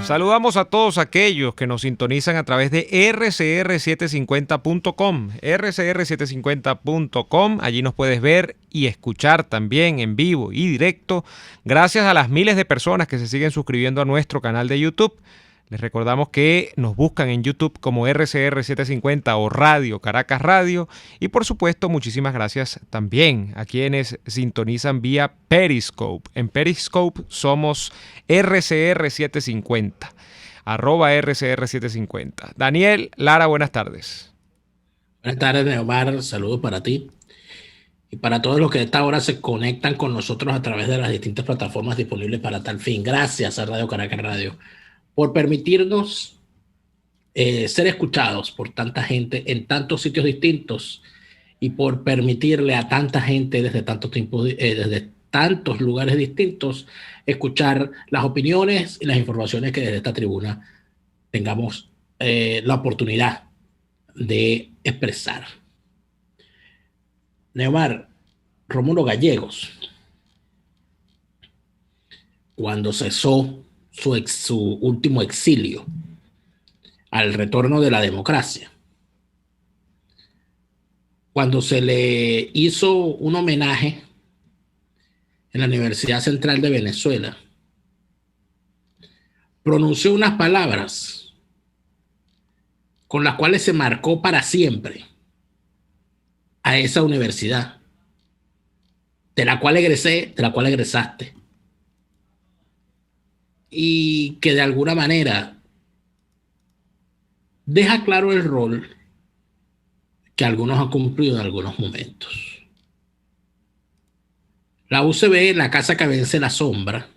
Saludamos a todos aquellos que nos sintonizan a través de rcr750.com, rcr750.com. Allí nos puedes ver y escuchar también en vivo y directo, gracias a las miles de personas que se siguen suscribiendo a nuestro canal de YouTube. Les recordamos que nos buscan en YouTube como RCR750 o Radio Caracas Radio. Y por supuesto, muchísimas gracias también a quienes sintonizan vía Periscope. En Periscope somos RCR750, @RCR750. Daniel Lara, buenas tardes. Buenas tardes, Neomar. Saludos para ti y para todos los que a esta hora se conectan con nosotros a través de las distintas plataformas disponibles para tal fin. Gracias a Radio Caracas Radio por permitirnos ser escuchados por tanta gente en tantos sitios distintos y por permitirle a tanta gente desde tantos tiempos, desde tantos lugares distintos, escuchar las opiniones y las informaciones que desde esta tribuna tengamos la oportunidad de expresar. Neomar, Rómulo Gallegos, cuando cesó su último exilio al retorno de la democracia, cuando se le hizo un homenaje en la Universidad Central de Venezuela, pronunció unas palabras con las cuales se marcó para siempre a esa universidad, de la cual egresé, de la cual egresaste, y que de alguna manera deja claro el rol que algunos han cumplido en algunos momentos. La UCB, la casa que vence la sombra,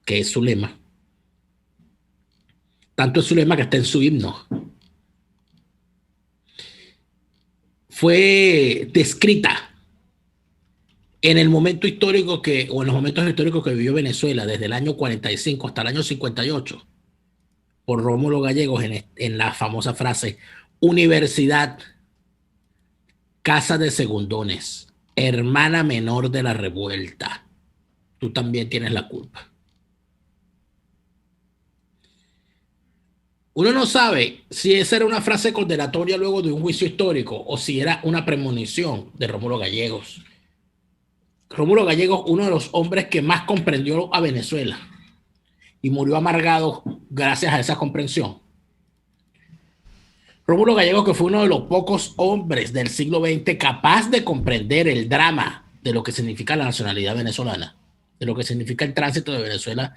que es su lema, tanto es su lema que está en su himno, fue descrita en el momento histórico o en los momentos históricos que vivió Venezuela, desde el año 45 hasta el año 58, por Rómulo Gallegos en la famosa frase: universidad, casa de segundones, hermana menor de la revuelta, tú también tienes la culpa. Uno no sabe si esa era una frase condenatoria luego de un juicio histórico o si era una premonición de Rómulo Gallegos. Rómulo Gallegos, uno de los hombres que más comprendió a Venezuela y murió amargado gracias a esa comprensión. Rómulo Gallegos, que fue uno de los pocos hombres del siglo XX capaz de comprender el drama de lo que significa la nacionalidad venezolana, de lo que significa el tránsito de Venezuela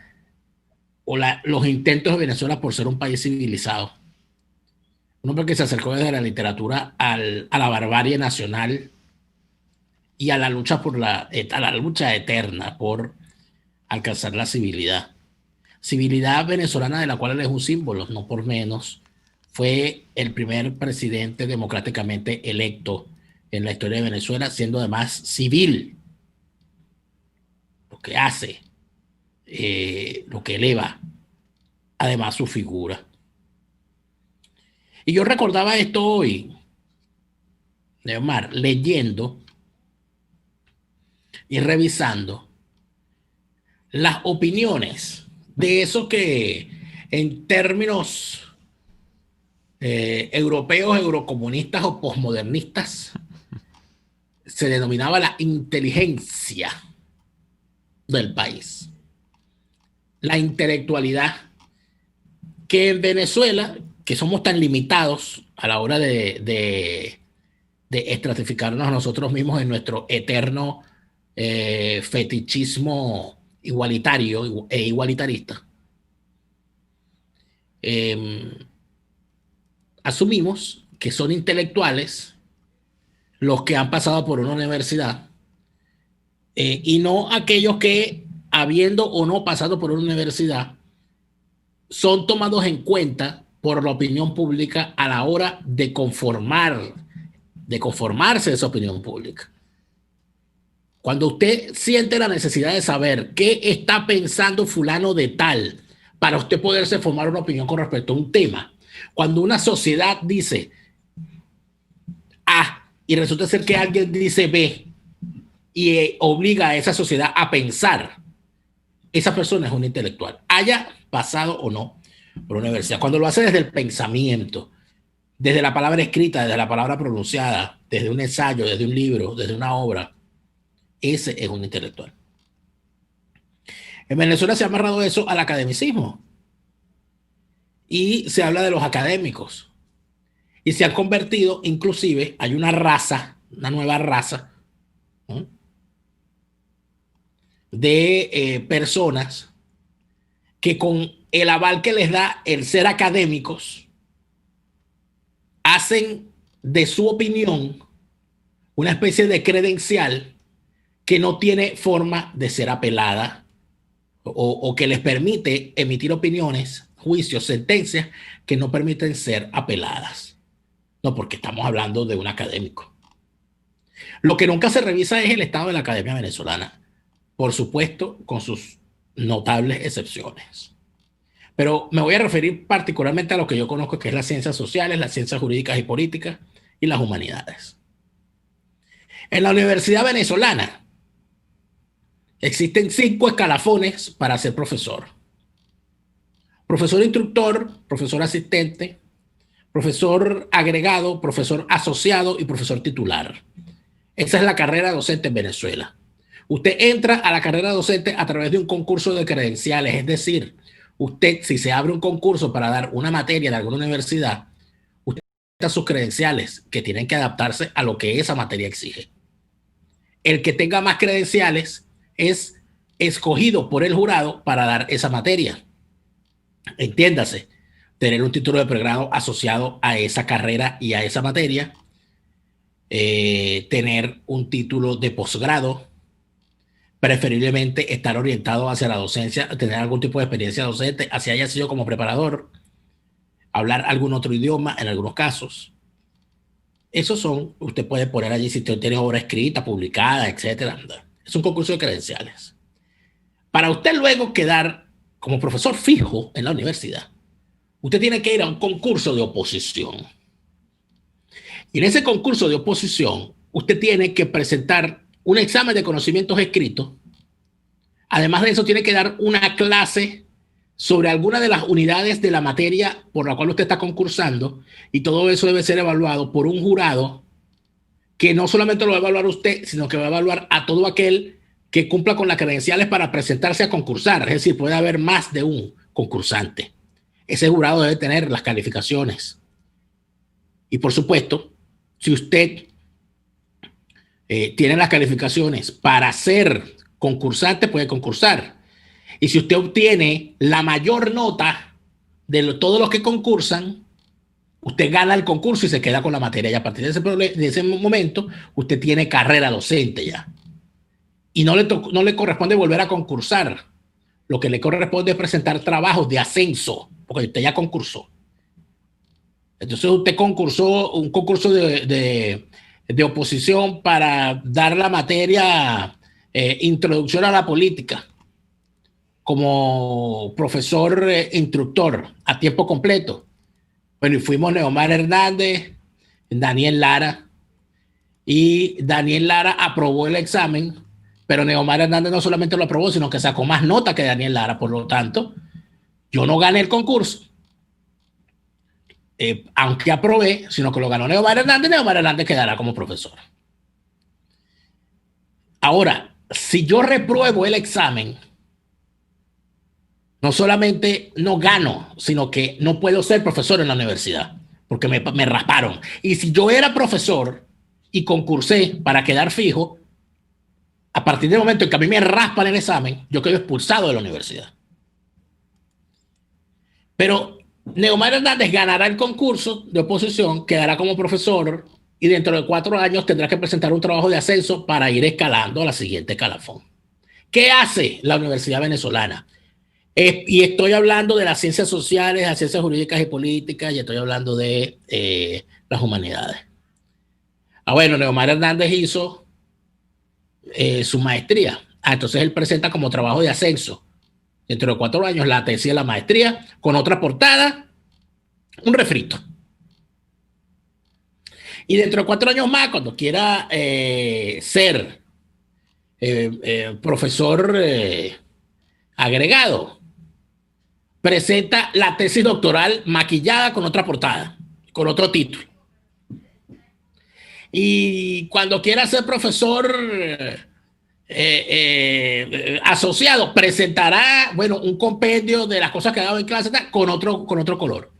o los intentos de Venezuela por ser un país civilizado. Un hombre que se acercó desde la literatura a la barbarie nacional y a la lucha a la lucha eterna por alcanzar la civilidad. Civilidad venezolana de la cual él es un símbolo, no por menos. Fue el primer presidente democráticamente electo en la historia de Venezuela, siendo además civil, lo que hace, lo que eleva además su figura. Y yo recordaba esto hoy, Neomar, leyendo y revisando las opiniones de eso que en términos europeos, eurocomunistas o posmodernistas se denominaba la inteligencia del país, la intelectualidad, que en Venezuela, que somos tan limitados a la hora de estratificarnos a nosotros mismos en nuestro eterno fetichismo igualitario e igualitarista, asumimos que son intelectuales los que han pasado por una universidad y no aquellos que, habiendo o no pasado por una universidad, son tomados en cuenta por la opinión pública a la hora de conformarse a esa opinión pública. Cuando usted siente la necesidad de saber qué está pensando fulano de tal, para usted poderse formar una opinión con respecto a un tema, cuando una sociedad dice A y resulta ser que alguien dice B y obliga a esa sociedad a pensar, esa persona es un intelectual, haya pasado o no por una universidad. Cuando lo hace desde el pensamiento, desde la palabra escrita, desde la palabra pronunciada, desde un ensayo, desde un libro, desde una obra, ese es un intelectual. En Venezuela se ha amarrado eso al academicismo y se habla de los académicos y se han convertido, inclusive, hay una raza, una nueva raza, ¿no?, de personas que con el aval que les da el ser académicos, hacen de su opinión una especie de credencial que no tiene forma de ser apelada o que les permite emitir opiniones, juicios, sentencias que no permiten ser apeladas. No, porque estamos hablando de un académico. Lo que nunca se revisa es el estado de la academia venezolana, por supuesto, con sus notables excepciones. Pero me voy a referir particularmente a lo que yo conozco, que es las ciencias sociales, las ciencias jurídicas y políticas y las humanidades. En la Universidad Venezolana existen 5 escalafones para ser profesor. Profesor instructor, profesor asistente, profesor agregado, profesor asociado y profesor titular. Esa es la carrera docente en Venezuela. Usted entra a la carrera docente a través de un concurso de credenciales, es decir, usted, si se abre un concurso para dar una materia de alguna universidad, usted da sus credenciales que tienen que adaptarse a lo que esa materia exige. El que tenga más credenciales es escogido por el jurado para dar esa materia. Entiéndase, tener un título de pregrado asociado a esa carrera y a esa materia, tener un título de posgrado, preferiblemente estar orientado hacia la docencia, tener algún tipo de experiencia docente, así haya sido como preparador, hablar algún otro idioma en algunos casos. Esos son, usted puede poner allí si usted tiene obra escrita, publicada, etcétera. Es un concurso de credenciales. Para usted luego quedar como profesor fijo en la universidad, usted tiene que ir a un concurso de oposición. Y en ese concurso de oposición, usted tiene que presentar un examen de conocimientos escritos. Además de eso, tiene que dar una clase sobre alguna de las unidades de la materia por la cual usted está concursando, y todo eso debe ser evaluado por un jurado que no solamente lo va a evaluar usted, sino que va a evaluar a todo aquel que cumpla con las credenciales para presentarse a concursar. Es decir, puede haber más de un concursante. Ese jurado debe tener las calificaciones. Y por supuesto, si usted tiene las calificaciones para ser concursante, puede concursar. Y si usted obtiene la mayor nota de todos los que concursan, usted gana el concurso y se queda con la materia. Y a partir de ese momento, usted tiene carrera docente ya. Y no le corresponde volver a concursar. Lo que le corresponde es presentar trabajos de ascenso, porque usted ya concursó. Entonces usted concursó un concurso de oposición para dar la materia Introducción a la Política como profesor instructor a tiempo completo. Bueno, y fuimos Neomar Hernández, Daniel Lara, y Daniel Lara aprobó el examen, pero Neomar Hernández no solamente lo aprobó, sino que sacó más nota que Daniel Lara. Por lo tanto, yo no gané el concurso, aunque aprobé, sino que lo ganó Neomar Hernández quedará como profesor. Ahora, si yo repruebo el examen, no solamente no gano, sino que no puedo ser profesor en la universidad, porque me rasparon. Y si yo era profesor y concursé para quedar fijo, a partir del momento en que a mí me raspan el examen, yo quedo expulsado de la universidad. Pero Neomar Hernández ganará el concurso de oposición, quedará como profesor y dentro de 4 años tendrá que presentar un trabajo de ascenso para ir escalando a la siguiente escalafón. ¿Qué hace la Universidad Venezolana? Y estoy hablando de las ciencias sociales, las ciencias jurídicas y políticas, y estoy hablando de las humanidades. Bueno, Neomar Hernández hizo su maestría. Entonces él presenta como trabajo de ascenso dentro de 4 años la tesis de la maestría con otra portada, un refrito. Y dentro de 4 años más, cuando quiera ser profesor agregado, presenta la tesis doctoral maquillada con otra portada, con otro título. Y cuando quiera ser profesor asociado, presentará, bueno, un compendio de las cosas que ha dado en clase con otro color.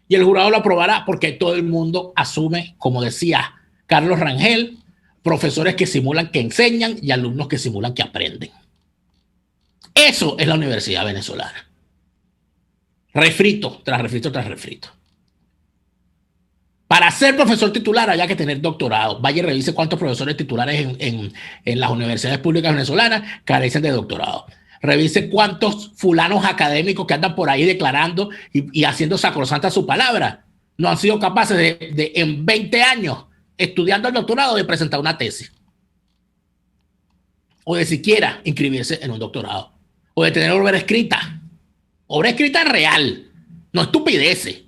Y el jurado lo aprobará porque todo el mundo asume, como decía Carlos Rangel, profesores que simulan que enseñan y alumnos que simulan que aprenden. Eso es la universidad venezolana. Refrito, tras refrito, tras refrito. Para ser profesor titular había que tener doctorado. Vaya y revise cuántos profesores titulares en las universidades públicas venezolanas carecen de doctorado. Revise cuántos fulanos académicos que andan por ahí declarando y haciendo sacrosanta su palabra no han sido capaces de en 20 años, estudiando el doctorado, de presentar una tesis. O de siquiera inscribirse en un doctorado. O de tener obra escrita. Obra escrita real. No estupideces.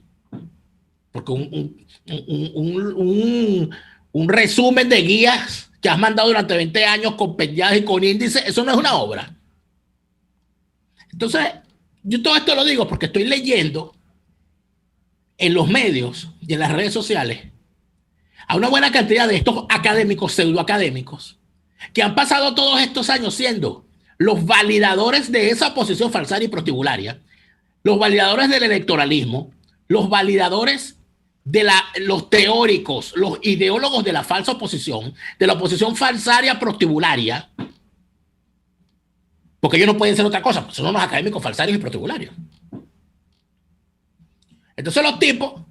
Porque un resumen de guías que has mandado durante 20 años compendiadas y con índices, eso no es una obra. Entonces, yo todo esto lo digo porque estoy leyendo en los medios y en las redes sociales a una buena cantidad de estos académicos, pseudoacadémicos, que han pasado todos estos años siendo los validadores de esa posición falsaria y prostibularia, los validadores del electoralismo, los validadores de los teóricos, los ideólogos de la falsa oposición, de la oposición falsaria prostibularia, porque ellos no pueden ser otra cosa, son unos académicos falsarios y prostibularios. Entonces los tipos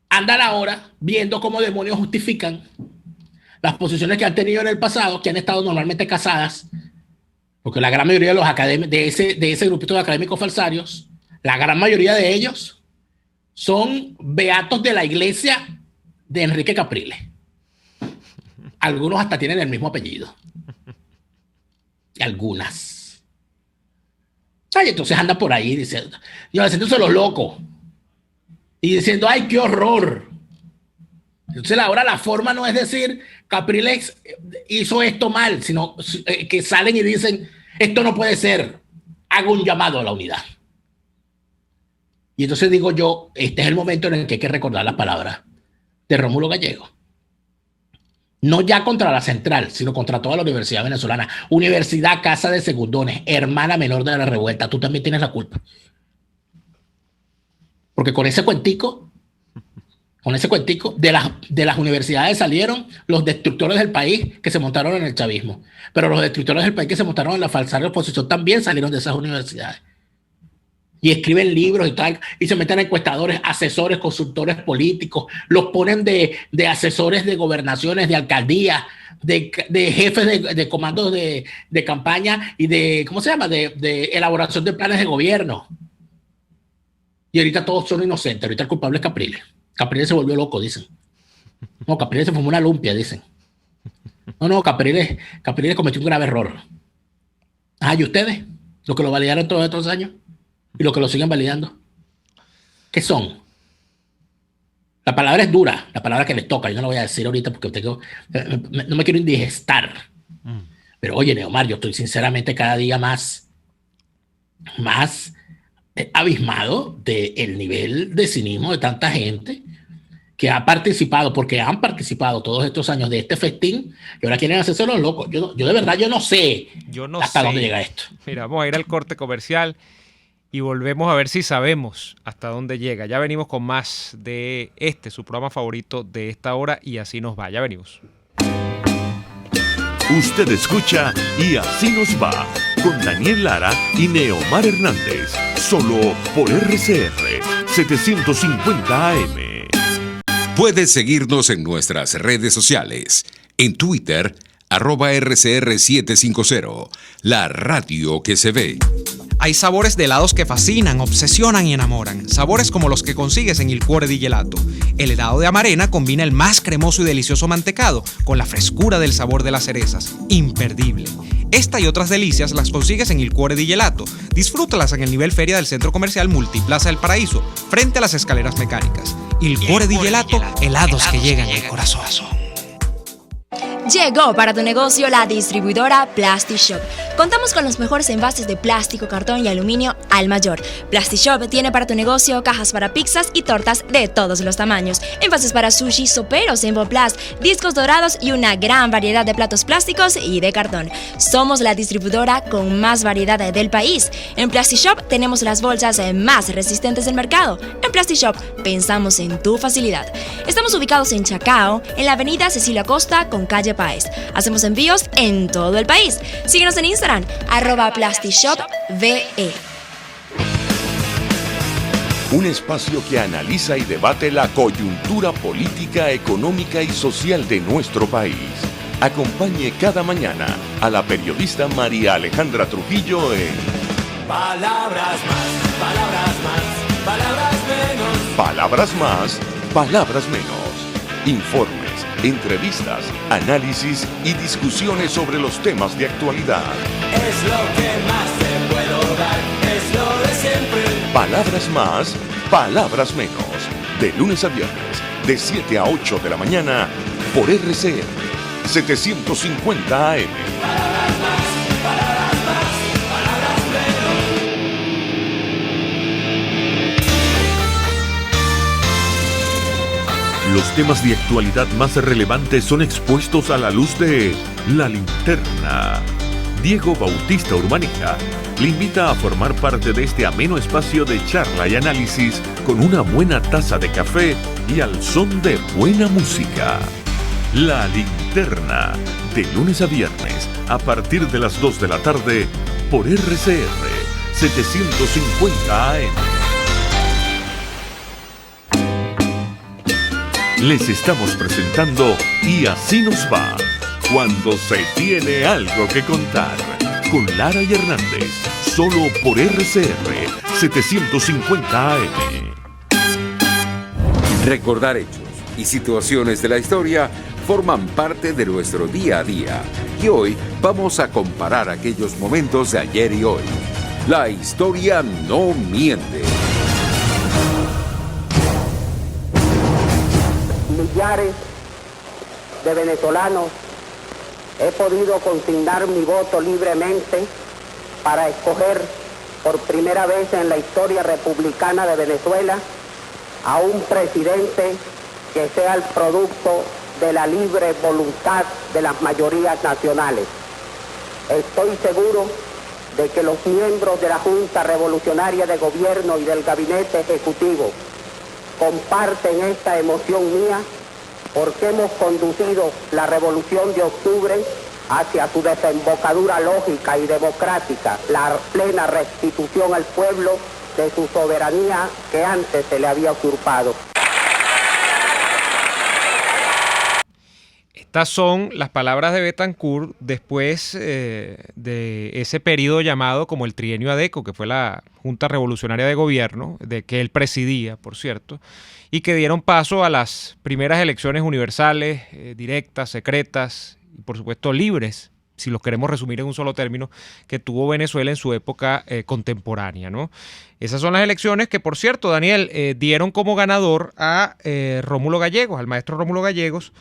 andan ahora viendo cómo demonios justifican las posiciones que han tenido en el pasado, que han estado normalmente casadas, porque la gran mayoría de los académicos, de ese grupito de académicos falsarios, la gran mayoría de ellos son beatos de la iglesia de Enrique Capriles. Algunos hasta tienen el mismo apellido. Algunas. Ay, entonces anda por ahí diciendo, yo haciéndose los locos y diciendo, ay, qué horror. Entonces ahora la forma no es decir Capriles hizo esto mal, sino que salen y dicen, esto no puede ser, hago un llamado a la unidad. Y entonces digo yo, este es el momento en el que hay que recordar las palabras de Rómulo Gallego. No ya contra la central, sino contra toda la universidad venezolana. Universidad Casa de Segundones, hermana menor de la revuelta. Tú también tienes la culpa. Porque con ese cuentico, de las universidades salieron los destructores del país que se montaron en el chavismo. Pero los destructores del país que se montaron en la falsaria oposición también salieron de esas universidades. Y escriben libros y tal, y se meten a encuestadores, asesores, consultores políticos, los ponen de asesores de gobernaciones, de alcaldías, de jefes de comandos de campaña y de, ¿cómo se llama?, de elaboración de planes de gobierno. Y ahorita todos son inocentes, ahorita el culpable es Capriles. Capriles se volvió loco, dicen. No, Capriles se fumó una lumpia, dicen. No, Capriles cometió un grave error. Ah, ¿y ustedes? Los que lo validaron todos estos años. Y los que lo siguen validando, ¿qué son? La palabra es dura, la palabra que les toca. Yo no la voy a decir ahorita porque no me quiero indigestar. Pero oye, Neomar, yo estoy sinceramente cada día más abismado del nivel de cinismo de tanta gente que ha participado, porque han participado todos estos años de este festín y ahora quieren hacerse los locos. Yo de verdad, yo no sé hasta dónde llega esto. Mira, vamos a ir al corte comercial y volvemos a ver si sabemos hasta dónde llega. Ya venimos con más de su programa favorito de esta hora, y así nos va. Ya venimos. Usted escucha Y Así Nos Va, con Daniel Lara y Neomar Hernández, solo por RCR 750 AM. Puedes seguirnos en nuestras redes sociales. En Twitter, @RCR750, la radio que se ve. Hay sabores de helados que fascinan, obsesionan y enamoran. Sabores como los que consigues en Il Cuore di Gelato. El helado de Amarena combina el más cremoso y delicioso mantecado con la frescura del sabor de las cerezas. Imperdible. Esta y otras delicias las consigues en Il Cuore di Gelato. Disfrútalas en el nivel feria del Centro Comercial Multiplaza del Paraíso, frente a las escaleras mecánicas. Il Cuore di Gelato, helados que llegan al corazón. Llegó para tu negocio la distribuidora Plastic Shop, Contamos con los mejores envases de plástico, cartón y aluminio al mayor. PlastiShop tiene para tu negocio cajas para pizzas y tortas de todos los tamaños, envases para sushi, soperos en Emboplast, discos dorados y una gran variedad de platos plásticos y de cartón. Somos la distribuidora con más variedad del país. En PlastiShop tenemos las bolsas más resistentes del mercado. En PlastiShop pensamos en tu facilidad. Estamos ubicados en Chacao, en la avenida Cecilia Costa con calle Páez. Hacemos envíos en todo el país. Síguenos en Instagram, @PlastiShopVE. Un espacio que analiza y debate la coyuntura política, económica y social de nuestro país. Acompañe cada mañana a la periodista María Alejandra Trujillo en Palabras más, palabras más, palabras menos. Palabras más, palabras menos. Informes, entrevistas, análisis y discusiones sobre los temas de actualidad. Es lo que más te puedo dar, es lo de siempre. Palabras más, palabras menos. De lunes a viernes, de 7 a 8 de la mañana, por RCR 750 AM. Palabras más, palabras más, palabras menos. Los temas de actualidad más relevantes son expuestos a la luz de La Linterna. Diego Bautista Urbanija le invita a formar parte de este ameno espacio de charla y análisis con una buena taza de café y al son de buena música. La Linterna, de lunes a viernes, a partir de las 2 de la tarde, por RCR 750 AM. Les estamos presentando Y así nos va, cuando se tiene algo que contar, con Lara y Hernández, solo por RCR 750 AM. Recordar hechos y situaciones de la historia forman parte de nuestro día a día. Y hoy vamos a comparar aquellos momentos de ayer y hoy. La historia no miente. Millares de venezolanos he podido consignar mi voto libremente para escoger por primera vez en la historia republicana de Venezuela a un presidente que sea el producto de la libre voluntad de las mayorías nacionales. Estoy seguro de que los miembros de la Junta Revolucionaria de Gobierno y del Gabinete Ejecutivo comparten esta emoción mía porque hemos conducido la Revolución de Octubre hacia su desembocadura lógica y democrática, la plena restitución al pueblo de su soberanía que antes se le había usurpado. Estas son las palabras de Betancur después de ese periodo llamado como el Trienio Adeco, que fue la Junta Revolucionaria de Gobierno, de que él presidía, por cierto, y que dieron paso a las primeras elecciones universales, directas, secretas y por supuesto libres, si los queremos resumir en un solo término, que tuvo Venezuela en su época contemporánea, ¿no? Esas son las elecciones que, por cierto, Daniel, dieron como ganador a Rómulo Gallegos, al maestro Rómulo Gallegos,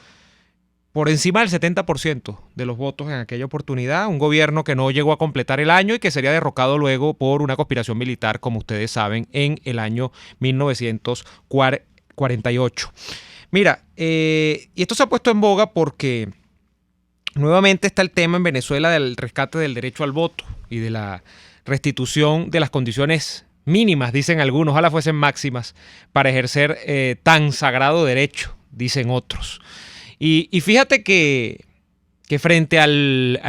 por encima del 70% de los votos en aquella oportunidad, un gobierno que no llegó a completar el año y que sería derrocado luego por una conspiración militar, como ustedes saben, en el año 1948. Mira, y esto se ha puesto en boga porque nuevamente está el tema en Venezuela del rescate del derecho al voto y de la restitución de las condiciones mínimas, dicen algunos, ojalá fuesen máximas, para ejercer tan sagrado derecho, dicen otros. Y fíjate que frente a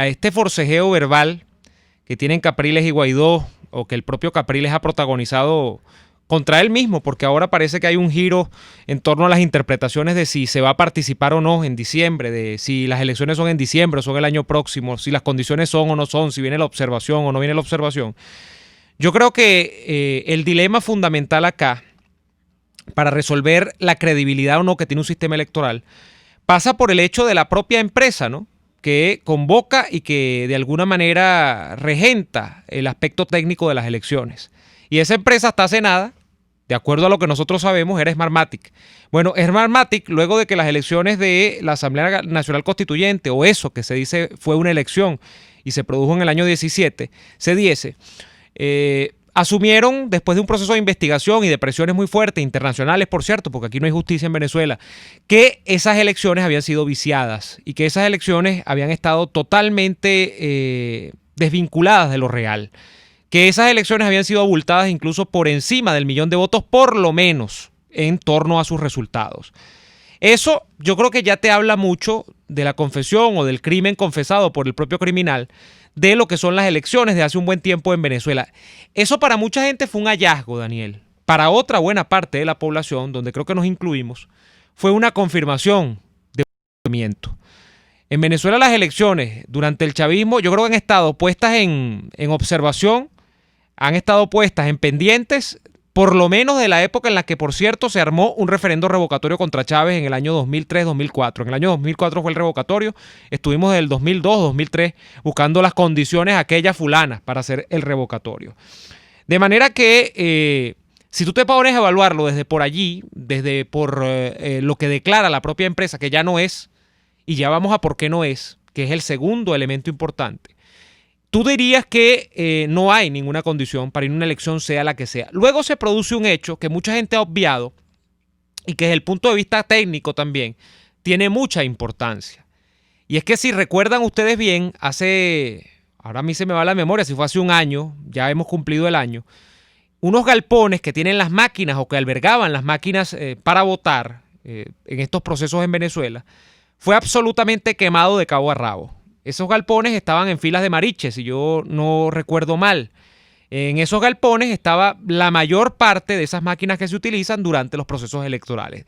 este forcejeo verbal que tienen Capriles y Guaidó, o que el propio Capriles ha protagonizado contra él mismo, porque ahora parece que hay un giro en torno a las interpretaciones de si se va a participar o no en diciembre, de si las elecciones son en diciembre o son el año próximo, si las condiciones son o no son, si viene la observación o no viene la observación. Yo creo que el dilema fundamental acá, para resolver la credibilidad o no que tiene un sistema electoral, pasa por el hecho de la propia empresa, ¿no?, que convoca y que de alguna manera regenta el aspecto técnico de las elecciones. Y esa empresa está hace nada, de acuerdo a lo que nosotros sabemos, era Smartmatic. Bueno, Smartmatic, luego de que las elecciones de la Asamblea Nacional Constituyente, o eso que se dice fue una elección, y se produjo en el año 17, se diese, asumieron, después de un proceso de investigación y de presiones muy fuertes, internacionales por cierto, porque aquí no hay justicia en Venezuela, que esas elecciones habían sido viciadas y que esas elecciones habían estado totalmente desvinculadas de lo real, que esas elecciones habían sido abultadas incluso por encima del 1.000.000 de votos, por lo menos en torno a sus resultados. Eso yo creo que ya te habla mucho de la confesión o del crimen confesado por el propio criminal de lo que son las elecciones de hace un buen tiempo en Venezuela. Eso para mucha gente fue un hallazgo, Daniel. Para otra buena parte de la población, donde creo que nos incluimos, fue una confirmación de un movimiento. En Venezuela las elecciones durante el chavismo yo creo que han estado puestas en observación, han estado puestas en pendientes, por lo menos de la época en la que, por cierto, se armó un referendo revocatorio contra Chávez en el año 2003-2004. En el año 2004 fue el revocatorio, estuvimos desde el 2002-2003 buscando las condiciones aquellas fulanas para hacer el revocatorio. De manera que si tú te pones a evaluarlo desde por allí, desde por lo que declara la propia empresa, que ya no es, y ya vamos a por qué no es, que es el segundo elemento importante, tú dirías que no hay ninguna condición para ir a una elección, sea la que sea. Luego se produce un hecho que mucha gente ha obviado y que desde el punto de vista técnico también tiene mucha importancia. Y es que si recuerdan ustedes bien, ahora a mí se me va la memoria, si fue hace un año, ya hemos cumplido el año, unos galpones que tienen las máquinas o que albergaban las máquinas para votar en estos procesos en Venezuela, fue absolutamente quemado de cabo a rabo. Esos galpones estaban en filas de Mariche, si yo no recuerdo mal. En esos galpones estaba la mayor parte de esas máquinas que se utilizan durante los procesos electorales.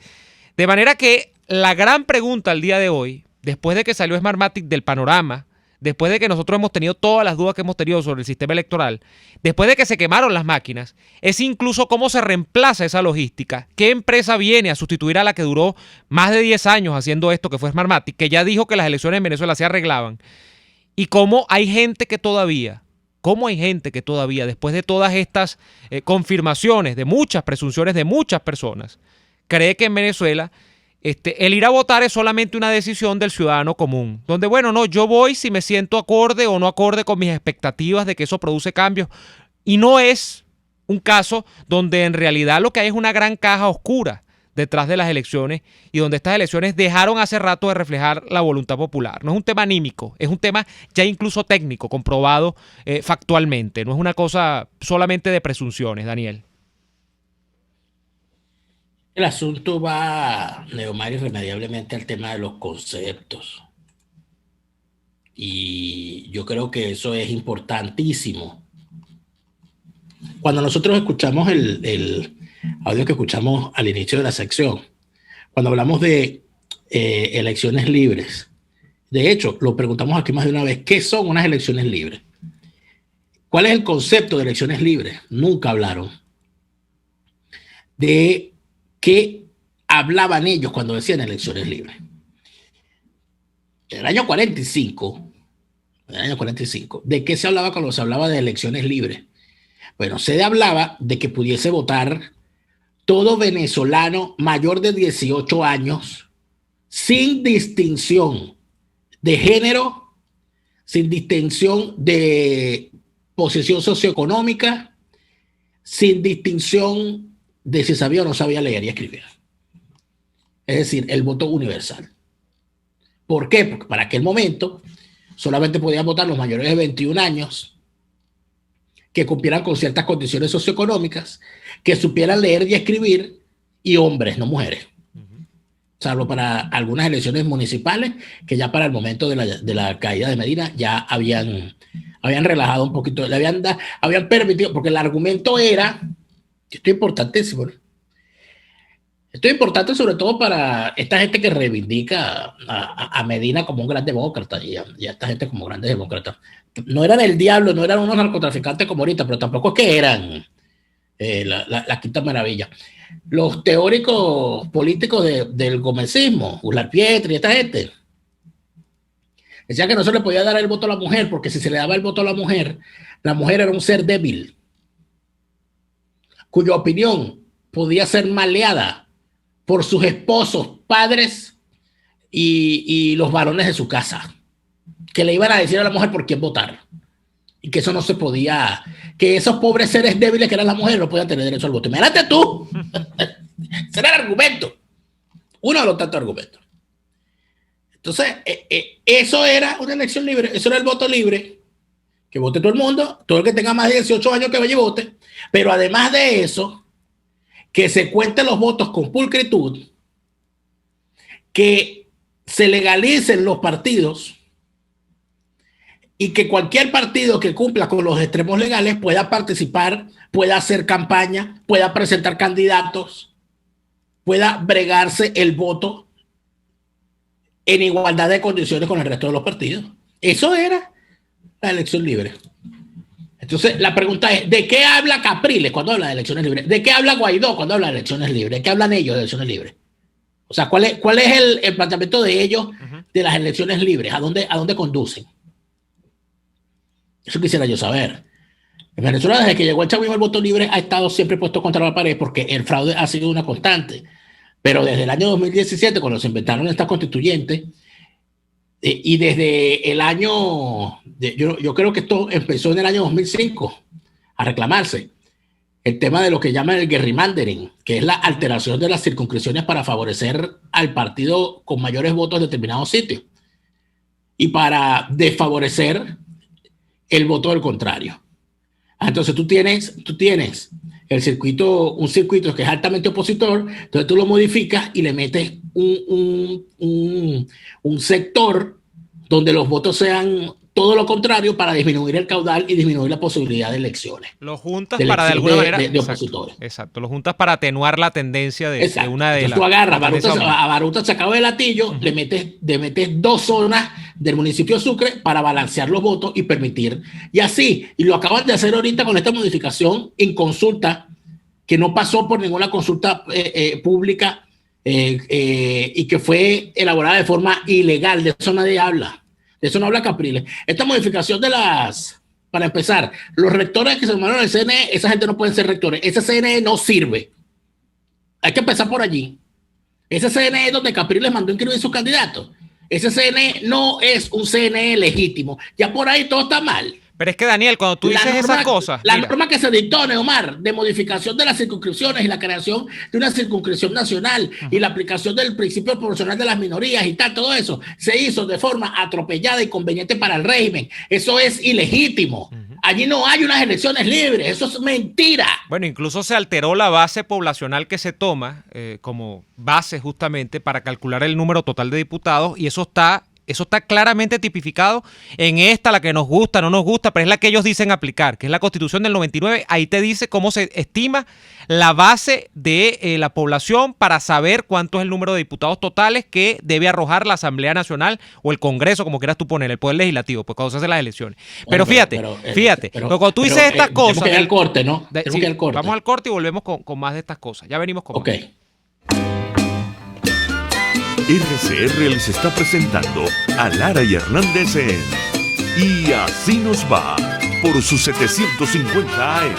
De manera que la gran pregunta al día de hoy, después de que salió Smartmatic del panorama, después de que nosotros hemos tenido todas las dudas que hemos tenido sobre el sistema electoral, después de que se quemaron las máquinas, es incluso cómo se reemplaza esa logística. ¿Qué empresa viene a sustituir a la que duró más de 10 años haciendo esto, que fue Smartmatic, que ya dijo que las elecciones en Venezuela se arreglaban? Y cómo hay gente que todavía, después de todas estas confirmaciones, de muchas presunciones de muchas personas, cree que en Venezuela el ir a votar es solamente una decisión del ciudadano común, donde bueno, no, yo voy si me siento acorde o no acorde con mis expectativas de que eso produce cambios, y no es un caso donde en realidad lo que hay es una gran caja oscura detrás de las elecciones y donde estas elecciones dejaron hace rato de reflejar la voluntad popular. No es un tema anímico, es un tema ya incluso técnico, comprobado factualmente, no es una cosa solamente de presunciones, Daniel. El asunto va, Neomar, irremediablemente al tema de los conceptos. Y yo creo que eso es importantísimo. Cuando nosotros escuchamos el audio que escuchamos al inicio de la sección, cuando hablamos de elecciones libres, de hecho, lo preguntamos aquí más de una vez, ¿qué son unas elecciones libres? ¿Cuál es el concepto de elecciones libres? Nunca hablaron de qué hablaban ellos cuando decían elecciones libres. En el año 45, ¿de qué se hablaba cuando se hablaba de elecciones libres? Bueno, se hablaba de que pudiese votar todo venezolano mayor de 18 años sin distinción de género, sin distinción de posición socioeconómica, sin distinción de si sabía o no sabía leer y escribir. Es decir, el voto universal. ¿Por qué? Porque para aquel momento solamente podían votar los mayores de 21 años que cumplieran con ciertas condiciones socioeconómicas, que supieran leer y escribir, y hombres, no mujeres. Salvo para algunas elecciones municipales, que ya para el momento de la caída de Medina ya habían relajado un poquito, habían permitido, porque el argumento era, esto es importantísimo, ¿no? Esto es importante sobre todo para esta gente que reivindica a Medina como un gran demócrata y a esta gente como grandes demócratas. No eran el diablo, no eran unos narcotraficantes como ahorita, pero tampoco es que eran la quinta maravilla. Los teóricos políticos del gomecismo, Uslar Pietri y esta gente, decían que no se le podía dar el voto a la mujer, porque si se le daba el voto a la mujer era un ser débil, cuya opinión podía ser maleada por sus esposos, padres y los varones de su casa. que le iban a decir a la mujer por quién votar. Y que eso no se podía, que esos pobres seres débiles que eran las mujeres no podían tener derecho al voto. Imagínate tú. Ese era el argumento. Uno de los tantos argumentos. Entonces, eso era una elección libre, eso era el voto libre, que vote todo el mundo, todo el que tenga más de 18 años que vaya y vote, pero además de eso, que se cuenten los votos con pulcritud, que se legalicen los partidos y que cualquier partido que cumpla con los extremos legales pueda participar, pueda hacer campaña, pueda presentar candidatos, pueda bregarse el voto en igualdad de condiciones con el resto de los partidos. Eso era la elección libre. Entonces, la pregunta es, ¿de qué habla Capriles cuando habla de elecciones libres? ¿De qué habla Guaidó cuando habla de elecciones libres? ¿De qué hablan ellos de elecciones libres? O sea, ¿cuál es el planteamiento de ellos de las elecciones libres? ¿A dónde conducen? Eso quisiera yo saber. En Venezuela, desde que llegó el chavismo, el voto libre ha estado siempre puesto contra la pared porque el fraude ha sido una constante. Pero desde el año 2017, cuando se inventaron estas constituyentes, y desde el año, yo creo que esto empezó en el año 2005 a reclamarse, el tema de lo que llaman el gerrymandering, que es la alteración de las circunscripciones para favorecer al partido con mayores votos en determinados sitios y para desfavorecer el voto del contrario. Entonces tú tienes un circuito que es altamente opositor, entonces tú lo modificas y le metes un sector donde los votos sean todo lo contrario para disminuir el caudal y disminuir la posibilidad de elecciones. Lo juntas para de alguna manera de opositores. Exacto, lo juntas para atenuar la tendencia de una de las. Tú agarras a Baruta sacado del latillo, le metes 2 zonas del municipio de Sucre para balancear los votos y permitir. Y así, y lo acaban de hacer ahorita con esta modificación en consulta, que no pasó por ninguna consulta pública y que fue elaborada de forma ilegal. De eso nadie habla. De eso no habla Capriles. Esta modificación para empezar, los rectores que se llamaron el CNE, esa gente no pueden ser rectores. Ese CNE no sirve. Hay que empezar por allí. Ese CNE es donde Capriles mandó inscribir sus candidatos. Ese CNE no es un CNE legítimo. Ya por ahí todo está mal. Pero es que, Daniel, cuando tú dices esas cosas... La norma que se dictó, Neomar, de modificación de las circunscripciones y la creación de una circunscripción nacional y la aplicación del principio proporcional de las minorías y tal, todo eso se hizo de forma atropellada y conveniente para el régimen. Eso es ilegítimo. Allí no hay unas elecciones libres. Eso es mentira. Bueno, incluso se alteró la base poblacional que se toma como base justamente para calcular el número total de diputados y eso está claramente tipificado en la que nos gusta, no nos gusta, pero es la que ellos dicen aplicar, que es la Constitución del 99. Ahí te dice cómo se estima la base de la población para saber cuánto es el número de diputados totales que debe arrojar la Asamblea Nacional o el Congreso, como quieras tú poner, el Poder Legislativo, pues cuando se hacen las elecciones. Pero fíjate, cuando tú dices estas cosas... Tenemos que ir al corte, ¿no? Vamos al corte y volvemos con más de estas cosas. Ya venimos con más. RCR les está presentando a Lara y Hernández en Y Así Nos Va por su 750 AM.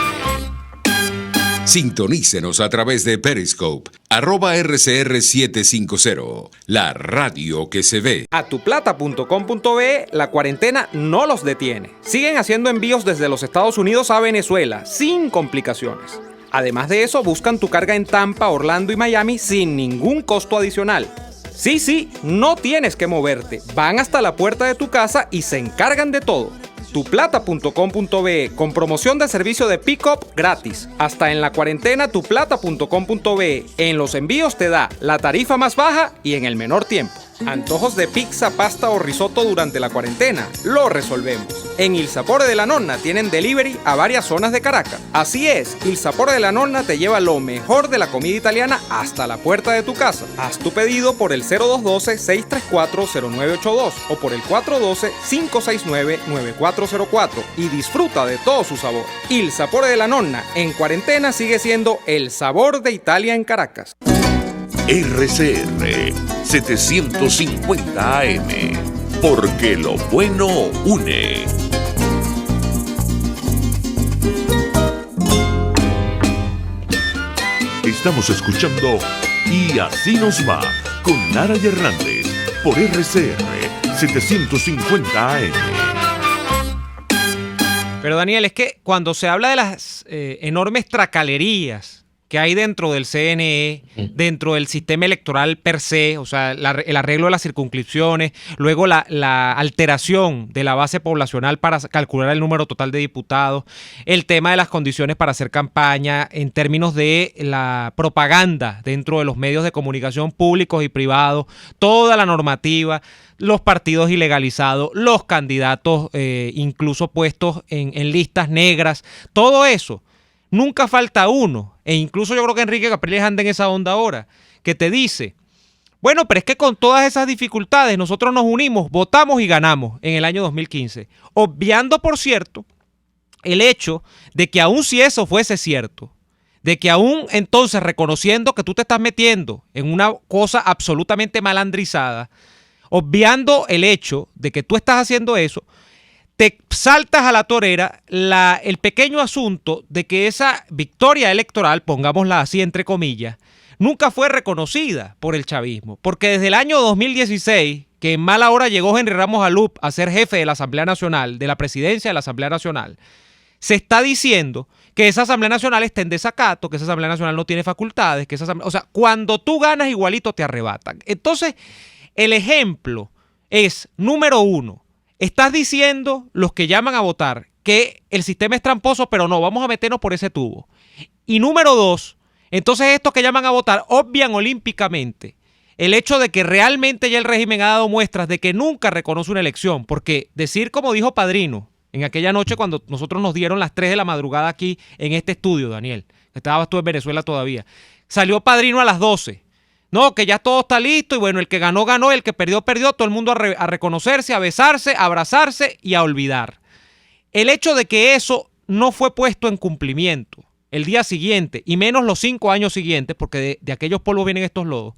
Sintonícenos a través de Periscope, @RCR750, la radio que se ve. Atuplata.com.be, la cuarentena no los detiene. Siguen haciendo envíos desde los Estados Unidos a Venezuela, sin complicaciones. Además de eso, buscan tu carga en Tampa, Orlando y Miami sin ningún costo adicional. Sí, no tienes que moverte. Van hasta la puerta de tu casa y se encargan de todo. Tuplata.com.be con promoción de servicio de pick-up gratis. Hasta en la cuarentena tuplata.com.be. En los envíos te da la tarifa más baja y en el menor tiempo. Antojos de pizza, pasta o risotto durante la cuarentena. Lo resolvemos. En Il Sapore de la Nonna tienen delivery a varias zonas de Caracas. Así es, Il Sapore de la Nonna te lleva lo mejor de la comida italiana hasta la puerta de tu casa. Haz tu pedido por el 0212-634-0982 o por el 412-569-9404 y disfruta de todo su sabor. Il Sapore de la Nonna en cuarentena sigue siendo el sabor de Italia en Caracas. RCR 750 AM, porque lo bueno une. Estamos escuchando Y Así Nos Va con Lara y Hernández por RCR 750 AM. Pero Daniel, es que cuando se habla de las enormes tracalerías que hay dentro del CNE, dentro del sistema electoral per se, o sea, el arreglo de las circunscripciones, luego la alteración de la base poblacional para calcular el número total de diputados, el tema de las condiciones para hacer campaña en términos de la propaganda dentro de los medios de comunicación públicos y privados, toda la normativa, los partidos ilegalizados, los candidatos incluso puestos en listas negras, todo eso. Nunca falta uno, e incluso yo creo que Enrique Capriles anda en esa onda ahora, que te dice, bueno, pero es que con todas esas dificultades nosotros nos unimos, votamos y ganamos en el año 2015, obviando, por cierto, el hecho de que aun si eso fuese cierto, de que aún entonces reconociendo que tú te estás metiendo en una cosa absolutamente malandrizada, obviando el hecho de que tú estás haciendo eso, te saltas a la torera el pequeño asunto de que esa victoria electoral, pongámosla así entre comillas, nunca fue reconocida por el chavismo, porque desde el año 2016, que en mala hora llegó Henry Ramos Alup a ser jefe de la Asamblea Nacional, de la presidencia de la Asamblea Nacional, se está diciendo que esa Asamblea Nacional está en desacato, que esa Asamblea Nacional no tiene facultades, que o sea, cuando tú ganas igualito te arrebatan. Entonces, el ejemplo es, número uno, estás diciendo, los que llaman a votar, que el sistema es tramposo, pero no, vamos a meternos por ese tubo. Y número dos, entonces estos que llaman a votar obvian olímpicamente el hecho de que realmente ya el régimen ha dado muestras de que nunca reconoce una elección, porque decir como dijo Padrino en aquella noche cuando nosotros nos dieron las 3 de la madrugada aquí en este estudio, Daniel, estabas tú en Venezuela todavía, salió Padrino a las 12. No, que ya todo está listo y bueno, el que ganó, ganó, el que perdió, perdió, todo el mundo a reconocerse, a besarse, a abrazarse y a olvidar. El hecho de que eso no fue puesto en cumplimiento el día siguiente y menos los 5 años siguientes, porque de aquellos polvos vienen estos lodos,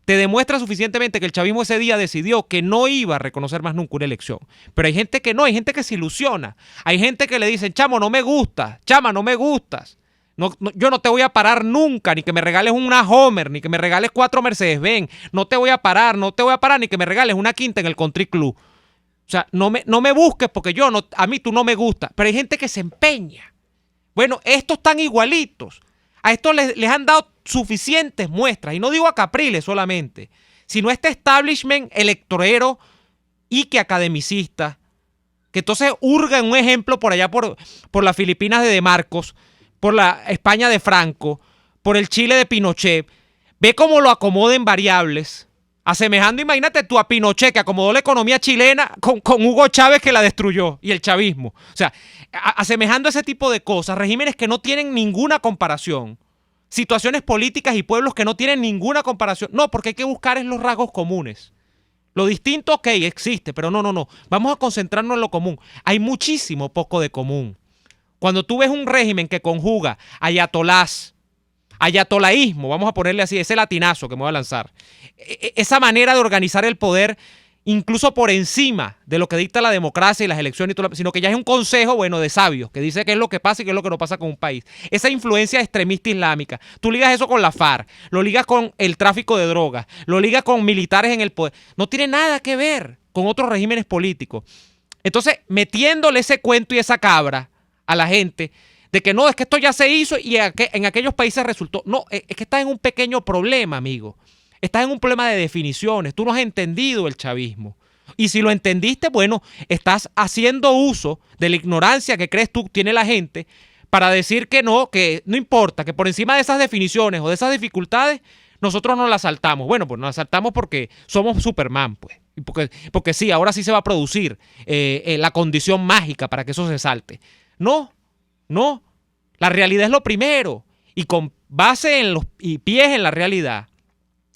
te demuestra suficientemente que el chavismo ese día decidió que no iba a reconocer más nunca una elección. Pero hay gente que no, hay gente que se ilusiona, hay gente que le dicen, chamo, no me gustas, chama, no me gustas. No, yo no te voy a parar nunca, ni que me regales una Homer, ni que me regales 4 Mercedes-Benz. No te voy a parar, ni que me regales una quinta en el Country Club. O sea, no me busques porque a mí tú no me gustas. Pero hay gente que se empeña. Bueno, estos están igualitos. A estos les han dado suficientes muestras. Y no digo a Capriles solamente, sino a este establishment electorero y que academicista, que entonces hurga en un ejemplo por allá por las Filipinas de Marcos, por la España de Franco, por el Chile de Pinochet, ve cómo lo acomoda en variables, asemejando, imagínate tú a Pinochet que acomodó la economía chilena con Hugo Chávez que la destruyó y el chavismo. O sea, asemejando ese tipo de cosas, regímenes que no tienen ninguna comparación, situaciones políticas y pueblos que no tienen ninguna comparación. No, porque hay que buscar es los rasgos comunes. Lo distinto, ok, existe, pero no. Vamos a concentrarnos en lo común. Hay muchísimo poco de común. Cuando tú ves un régimen que conjuga ayatolaísmo, vamos a ponerle así, ese latinazo que me voy a lanzar, esa manera de organizar el poder incluso por encima de lo que dicta la democracia y las elecciones, sino que ya es un consejo, bueno, de sabios, que dice qué es lo que pasa y qué es lo que no pasa con un país. Esa influencia extremista islámica, tú ligas eso con la FARC, lo ligas con el tráfico de drogas, lo ligas con militares en el poder, no tiene nada que ver con otros regímenes políticos. Entonces, metiéndole ese cuento y esa cabra a la gente de que no, es que esto ya se hizo y en aquellos países resultó. No, es que estás en un pequeño problema, amigo. Estás en un problema de definiciones. Tú no has entendido el chavismo. Y si lo entendiste, bueno, estás haciendo uso de la ignorancia que crees tú tiene la gente para decir que no importa, que por encima de esas definiciones o de esas dificultades, nosotros nos las saltamos. Bueno, pues nos las saltamos porque somos Superman, pues. Porque sí, ahora sí se va a producir la condición mágica para que eso se salte. No, la realidad es lo primero y con base en pies en la realidad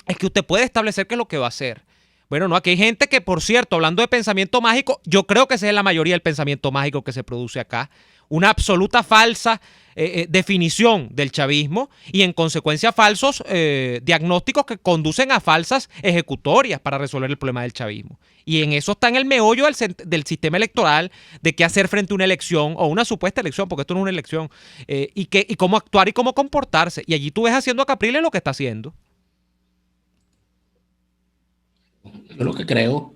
es que usted puede establecer qué es lo que va a hacer. Bueno, no, aquí hay gente que, por cierto, hablando de pensamiento mágico, yo creo que esa es la mayoría del pensamiento mágico que se produce acá, una absoluta falsa definición del chavismo y en consecuencia falsos diagnósticos que conducen a falsas ejecutorias para resolver el problema del chavismo. Y en eso está en el meollo del sistema electoral, de qué hacer frente a una elección o una supuesta elección, porque esto no es una elección, y cómo actuar y cómo comportarse. Y allí tú ves haciendo a Capriles lo que está haciendo. Yo lo que creo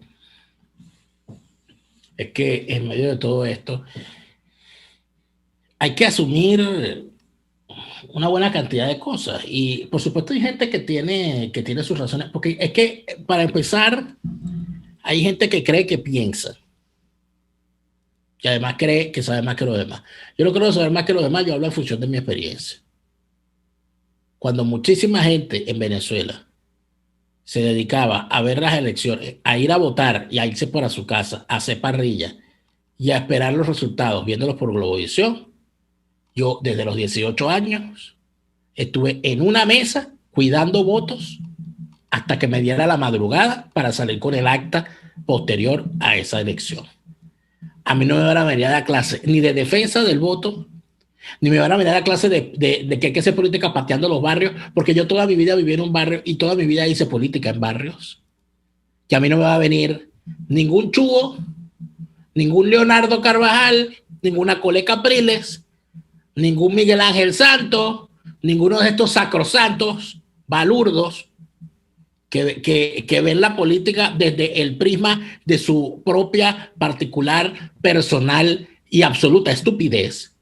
es que en medio de todo esto hay que asumir una buena cantidad de cosas. Y por supuesto hay gente que tiene sus razones, porque es que para empezar, hay gente que cree que piensa, que además cree que sabe más que los demás. Yo no creo saber más que los demás, yo hablo en función de mi experiencia. Cuando muchísima gente en Venezuela se dedicaba a ver las elecciones, a ir a votar y a irse para su casa, a hacer parrilla y a esperar los resultados, viéndolos por Globovisión, yo desde los 18 años estuve en una mesa cuidando votos hasta que me diera la madrugada para salir con el acta posterior a esa elección. A mí no me van a venir a dar clase ni de defensa del voto, ni me van a venir a dar clase de que hay que hacer política pateando los barrios, porque yo toda mi vida viví en un barrio y toda mi vida hice política en barrios. Que a mí no me va a venir ningún Chugo, ningún Leonardo Carvajal, ninguna Cole Capriles, ningún Miguel Ángel Santos, ninguno de estos sacrosantos balurdos que ven la política desde el prisma de su propia particular, personal y absoluta estupidez,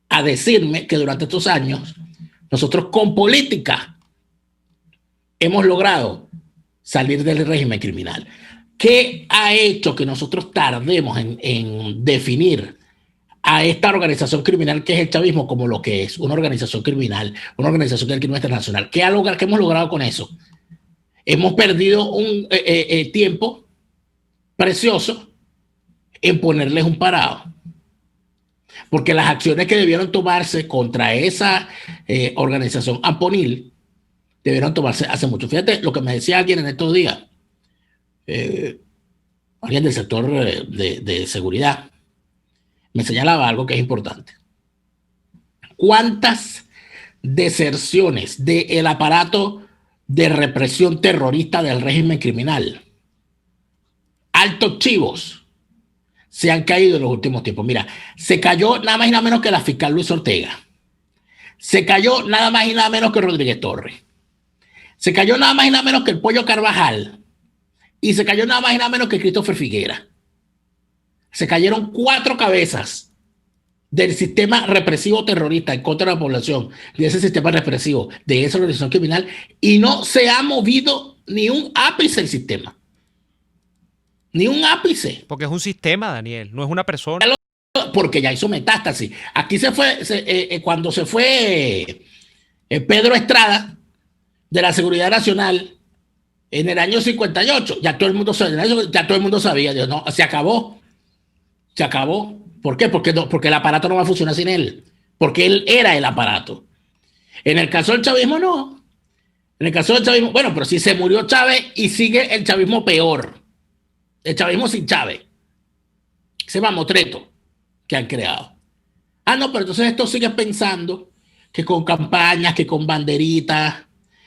a decirme que durante estos años nosotros con política hemos logrado salir del régimen criminal. ¿Qué ha hecho que nosotros tardemos en definir a esta organización criminal que es el chavismo como lo que es, una organización criminal, una organización del crimen internacional? ¿Qué hemos logrado con eso? Hemos perdido un tiempo precioso en ponerles un parado. Porque las acciones que debieron tomarse contra esa organización AMPONIL debieron tomarse hace mucho. Fíjate lo que me decía alguien en estos días, alguien del sector de seguridad, me señalaba algo que es importante. ¿Cuántas deserciones del aparato de represión terrorista del régimen criminal, altos chivos, se han caído en los últimos tiempos? Mira, se cayó nada más y nada menos que la fiscal Luis Ortega. Se cayó nada más y nada menos que Rodríguez Torres. Se cayó nada más y nada menos que el Pollo Carvajal. Y se cayó nada más y nada menos que Christopher Figuera. Se cayeron 4 cabezas del sistema represivo terrorista en contra de la población, de ese sistema represivo, de esa organización criminal, y no se ha movido ni un ápice el sistema. Ni un ápice. Porque es un sistema, Daniel, no es una persona. Porque ya hizo metástasis. Aquí se fue, cuando se fue Pedro Estrada de la Seguridad Nacional en el año 58, ya todo el mundo sabía, Dios, no, se acabó. Se acabó. ¿Por qué? Porque el aparato no va a funcionar sin él. Porque él era el aparato. En el caso del chavismo, no. En el caso del chavismo, bueno, pero si se murió Chávez y sigue el chavismo peor. El chavismo sin Chávez. Ese mamotreto que han creado. Ah, no, pero entonces esto sigue pensando que con campañas, que con banderitas,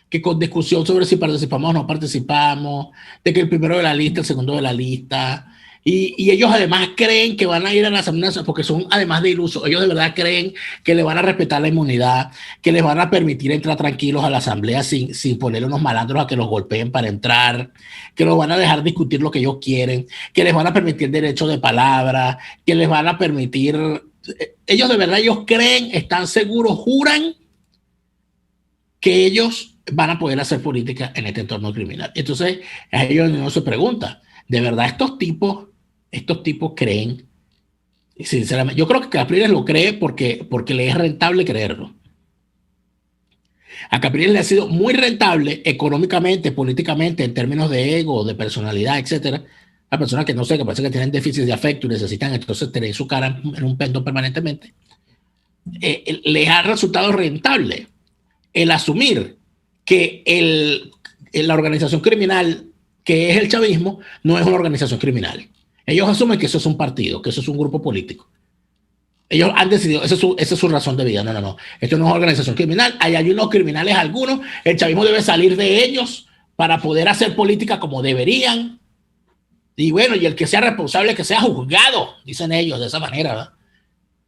que con discusión sobre si participamos o no participamos, de que el primero de la lista, el segundo de la lista. Y ellos además creen que van a ir a la Asamblea, porque son además de ilusos. Ellos de verdad creen que le van a respetar la inmunidad, que les van a permitir entrar tranquilos a la Asamblea sin poner unos malandros a que los golpeen para entrar, que los van a dejar discutir lo que ellos quieren, que les van a permitir derecho de palabra, que les van a permitir... Ellos de verdad, ellos creen, están seguros, juran que ellos van a poder hacer política en este entorno criminal. Entonces, a ellos no se pregunta, ¿de verdad estos tipos creen? Sinceramente, yo creo que Capriles lo cree porque le es rentable creerlo. A Capriles le ha sido muy rentable económicamente, políticamente, en términos de ego, de personalidad, etcétera. La persona que no sé, que parece que tienen déficit de afecto y necesitan entonces tener su cara en un pendón permanentemente. Les ha resultado rentable el asumir que la organización criminal que es el chavismo no es una organización criminal. Ellos asumen que eso es un partido, que eso es un grupo político. Ellos han decidido, esa es su razón de vida. No. Esto no es una organización criminal. Hay unos criminales algunos. El chavismo debe salir de ellos para poder hacer política como deberían. Y bueno, y el que sea responsable, que sea juzgado, dicen ellos de esa manera, ¿verdad?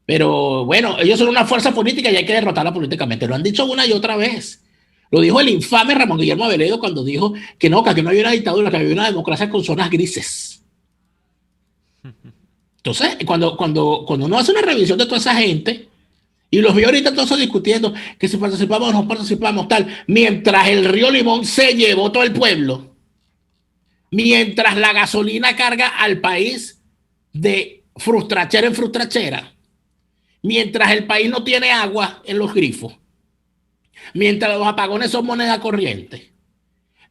Pero bueno, ellos son una fuerza política y hay que derrotarla políticamente. Lo han dicho una y otra vez. Lo dijo el infame Ramón Guillermo Aveledo cuando dijo que no había una dictadura, que había una democracia con zonas grises. Entonces, cuando uno hace una revisión de toda esa gente y los veo ahorita todos discutiendo que si participamos o no participamos, tal, mientras el río Limón se llevó todo el pueblo, mientras la gasolina carga al país de frustrachera en frustrachera, mientras el país no tiene agua en los grifos, mientras los apagones son moneda corriente,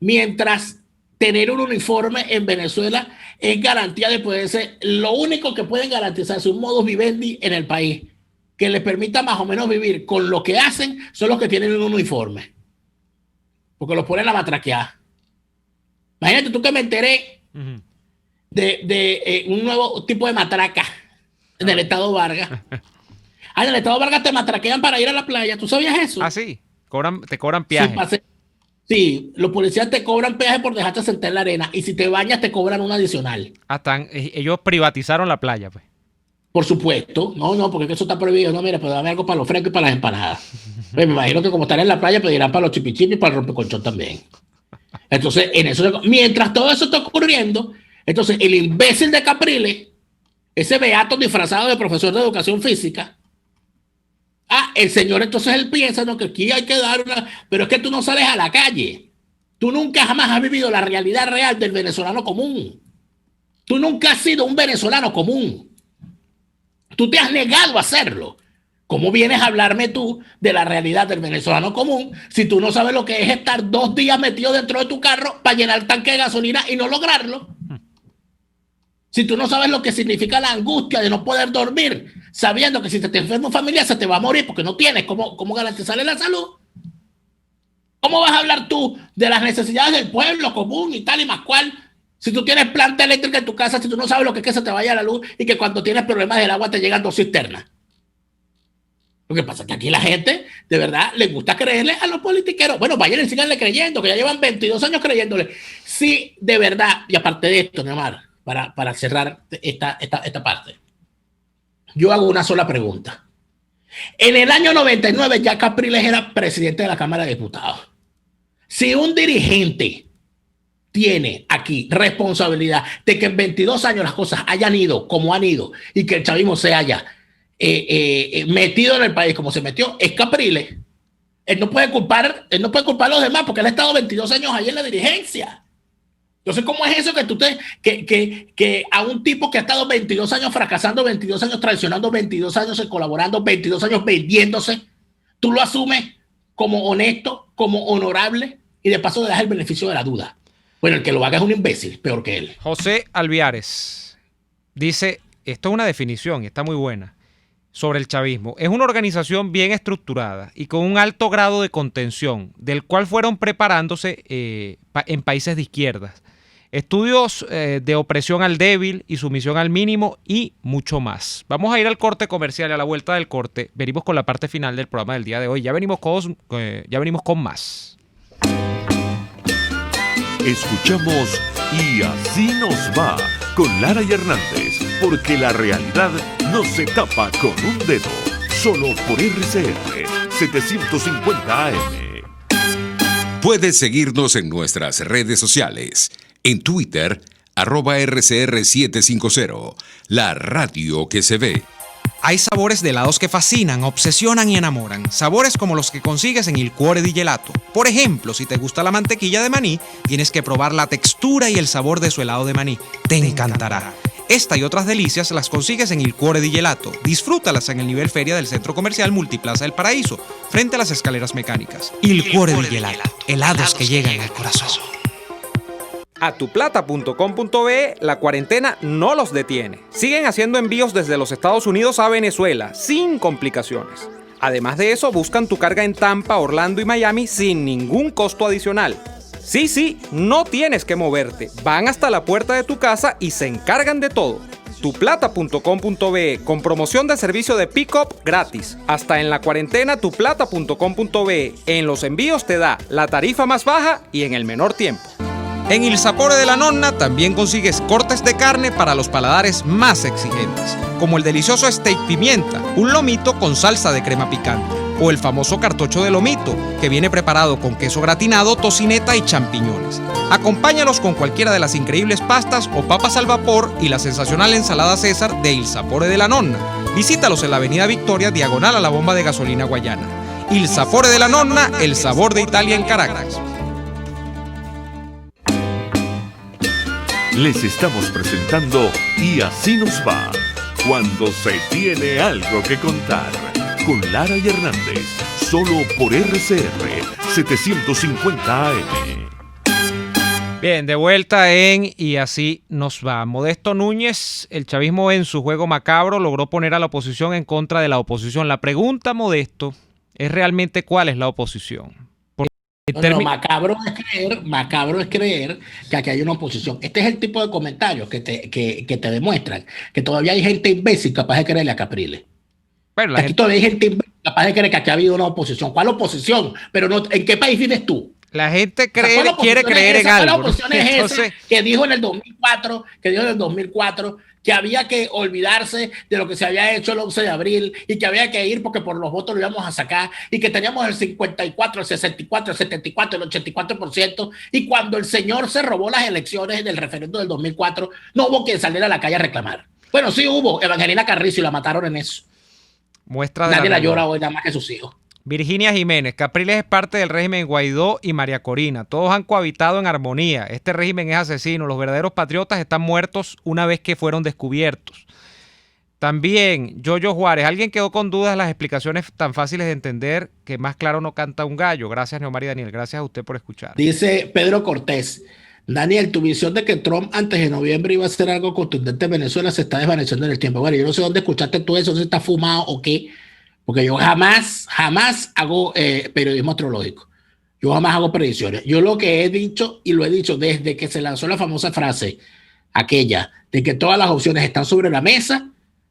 mientras tener un uniforme en Venezuela es garantía de poder ser lo único que pueden garantizarse un modus vivendi en el país que les permita más o menos vivir con lo que hacen, son los que tienen un uniforme, porque los ponen a matraquear. Imagínate tú que me enteré de un nuevo tipo de matraca en el estado Vargas. En el estado Vargas te matraquean para ir a la playa. ¿Tú sabías eso? Ah, sí. Te cobran peaje. Sí, los policías te cobran peaje por dejarte sentar en la arena. Y si te bañas, te cobran un adicional. Ellos privatizaron la playa, pues. Por supuesto. No, porque eso está prohibido. No, mira, pues dame algo para los frescos y para las empanadas. Pues me imagino que como están en la playa, pedirán para los chipichipis y para el rompecolchón también. Entonces, mientras todo eso está ocurriendo, entonces el imbécil de Capriles, ese beato disfrazado de profesor de educación física, el señor entonces él piensa, no, que aquí hay que dar una... Pero es que tú no sales a la calle. Tú nunca jamás has vivido la realidad real del venezolano común. Tú nunca has sido un venezolano común. Tú te has negado a hacerlo. ¿Cómo vienes a hablarme tú de la realidad del venezolano común si tú no sabes lo que es estar 2 días metido dentro de tu carro para llenar el tanque de gasolina y no lograrlo? Si tú no sabes lo que significa la angustia de no poder dormir, sabiendo que si te enferma un familiar se te va a morir porque no tienes cómo garantizarle la salud. ¿Cómo vas a hablar tú de las necesidades del pueblo común y tal y más cual? Si tú tienes planta eléctrica en tu casa, si tú no sabes lo que es que se te vaya la luz y que cuando tienes problemas del agua te llegan 2 cisternas. Lo que pasa es que aquí la gente, de verdad, le gusta creerle a los politiqueros. Bueno, vayan y síganle creyendo, que ya llevan 22 años creyéndole. Sí, de verdad, y aparte de esto, Neomar, para cerrar esta parte, yo hago una sola pregunta. En el año 99 ya Capriles era presidente de la Cámara de Diputados. Si un dirigente tiene aquí responsabilidad de que en 22 años las cosas hayan ido como han ido y que el chavismo se haya metido en el país como se metió, es Capriles. Él no puede culpar a los demás porque él ha estado 22 años ahí en la dirigencia. Entonces, ¿cómo es eso que a un tipo que ha estado 22 años fracasando, 22 años traicionando, 22 años colaborando, 22 años vendiéndose, tú lo asumes como honesto, como honorable y de paso le das el beneficio de la duda? Bueno, el que lo haga es un imbécil, peor que él. José Alviares dice, esto es una definición y está muy buena, sobre el chavismo. Es una organización bien estructurada y con un alto grado de contención, del cual fueron preparándose en países de izquierdas. Estudios de opresión al débil y sumisión al mínimo y mucho más. Vamos a ir al corte comercial y a la vuelta del corte venimos con la parte final del programa del día de hoy. Ya venimos con más. Escuchamos Y así nos va con Lara y Hernández, porque la realidad no se tapa con un dedo. Solo por RCR 750 AM. Puedes seguirnos en nuestras redes sociales. En Twitter, @RCR750, la radio que se ve. Hay sabores de helados que fascinan, obsesionan y enamoran. Sabores como los que consigues en Il Cuore di Gelato. Por ejemplo, si te gusta la mantequilla de maní, tienes que probar la textura y el sabor de su helado de maní. Te encantará. Esta y otras delicias las consigues en Il Cuore di Gelato. Disfrútalas en el nivel feria del Centro Comercial Multiplaza del Paraíso, frente a las escaleras mecánicas. Il Cuore di Gelato. Helados que llegan al corazón. Atuplata.com.be, la cuarentena no los detiene. Siguen haciendo envíos desde los Estados Unidos a Venezuela, sin complicaciones. Además de eso, buscan tu carga en Tampa, Orlando y Miami sin ningún costo adicional. Sí, no tienes que moverte. Van hasta la puerta de tu casa y se encargan de todo. Tuplata.com.be, con promoción de servicio de pick-up gratis. Hasta en la cuarentena, tuplata.com.be. En los envíos te da la tarifa más baja y en el menor tiempo. En Il Sapore de la Nonna también consigues cortes de carne para los paladares más exigentes, como el delicioso steak pimienta, un lomito con salsa de crema picante. o el famoso cartocho de lomito, que viene preparado con queso gratinado, tocineta y champiñones. Acompáñalos con cualquiera de las increíbles pastas o papas al vapor y la sensacional ensalada César de Il Sapore della Nonna. Visítalos en la avenida Victoria, diagonal a la bomba de gasolina Guayana. Il Sapore della Nonna, el sabor de Italia en Caracas. Les estamos presentando Y así nos va, cuando se tiene algo que contar, con Lara y Hernández, solo por RCR 750 AM. Bien, de vuelta en Y así nos va. Modesto Núñez, el chavismo en su juego macabro logró poner a la oposición en contra de la oposición. La pregunta, Modesto, es realmente cuál es la oposición. Macabro es creer que aquí hay una oposición. Este es el tipo de comentarios que te demuestran que todavía hay gente imbécil capaz de creerle a Capriles. Pero aquí todavía hay gente imbécil capaz de creer que aquí ha habido una oposición. ¿Cuál oposición? Pero no, ¿en qué país vives tú? La gente quiere creer en algo. La oposición es esa que dijo en el 2004 que había que olvidarse de lo que se había hecho el 11 de abril y que había que ir porque por los votos lo íbamos a sacar y que teníamos el 54, el 64, el 74, el 84%, y cuando el señor se robó las elecciones del referéndum del 2004 no hubo quien saliera a la calle a reclamar. Bueno, sí hubo, Evangelina Carrizo, y la mataron en eso. Nadie la llora hoy, nada más que sus hijos. Virginia Jiménez, Capriles es parte del régimen Guaidó y María Corina. Todos han cohabitado en armonía. Este régimen es asesino. Los verdaderos patriotas están muertos una vez que fueron descubiertos. También, Yoyo Juárez, alguien quedó con dudas de las explicaciones tan fáciles de entender que más claro no canta un gallo. Gracias, Neomar y Daniel. Gracias a usted por escuchar. Dice Pedro Cortés, Daniel, tu visión de que Trump antes de noviembre iba a hacer algo contundente en Venezuela se está desvaneciendo en el tiempo. Bueno, yo no sé dónde escuchaste tú eso, si está fumado o qué. Porque yo jamás hago periodismo astrológico. Yo jamás hago predicciones. Yo lo que he dicho, y lo he dicho desde que se lanzó la famosa frase, aquella, de que todas las opciones están sobre la mesa,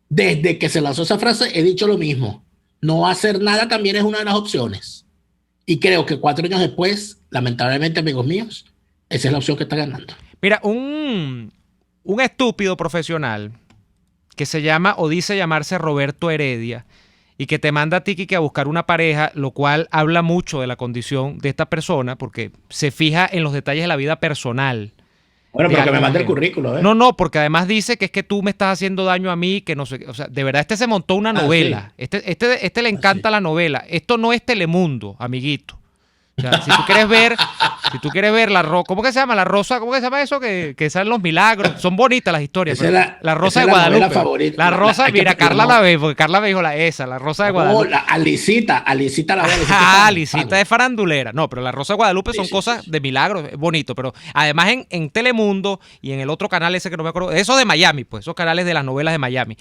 desde que se lanzó esa frase he dicho lo mismo. No hacer nada también es una de las opciones. Y creo que 4 años después, lamentablemente, amigos míos, esa es la opción que está ganando. Mira, un estúpido profesional que se llama o dice llamarse Roberto Heredia, y que te manda a ti, Kike, a buscar una pareja, lo cual habla mucho de la condición de esta persona, porque se fija en los detalles de la vida personal. Bueno, pero que me mande el currículo, ¿eh? No, porque además dice que es que tú me estás haciendo daño a mí, que no sé, o sea, de verdad, se montó una novela. Sí. Este le encanta la novela. Esto no es Telemundo, amiguito. O sea, si tú quieres ver ¿cómo que se llama? La rosa, ¿cómo que se llama eso? Que salen los milagros. Son bonitas las historias. La rosa de Guadalupe. Favorita. La rosa, mira, Carla la ve, porque Carla me dijo la rosa de Guadalupe. Alicita la ve. Alicita de farandulera. No, pero la rosa de Guadalupe son cosas de milagros, es bonito. Pero además en Telemundo y en el otro canal ese que no me acuerdo, eso de Miami, pues, esos canales de las novelas de Miami.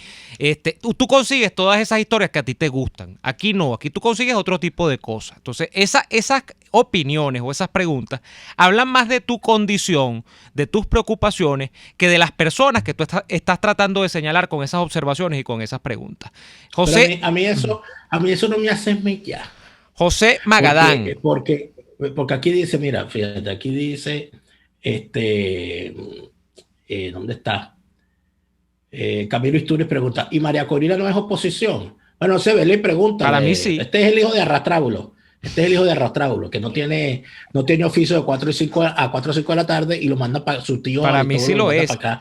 Tú consigues todas esas historias que a ti te gustan. Aquí no, aquí tú consigues otro tipo de cosas. Entonces, esas opiniones o esas preguntas hablan más de tu condición, de tus preocupaciones, que de las personas que tú estás tratando de señalar con esas observaciones y con esas preguntas. José, a mí eso no me hace ya. José Magadán. Porque aquí dice, mira, fíjate, aquí dice, ¿dónde está? Camilo Isturiz pregunta, ¿y María Corina no es oposición? Bueno, se ve, le pregunta. Para mí sí. Este es el hijo de Arrastrábulo. Que no tiene oficio de 4 o 5 de la tarde y lo manda para su tío. Para mí sí lo es. Acá,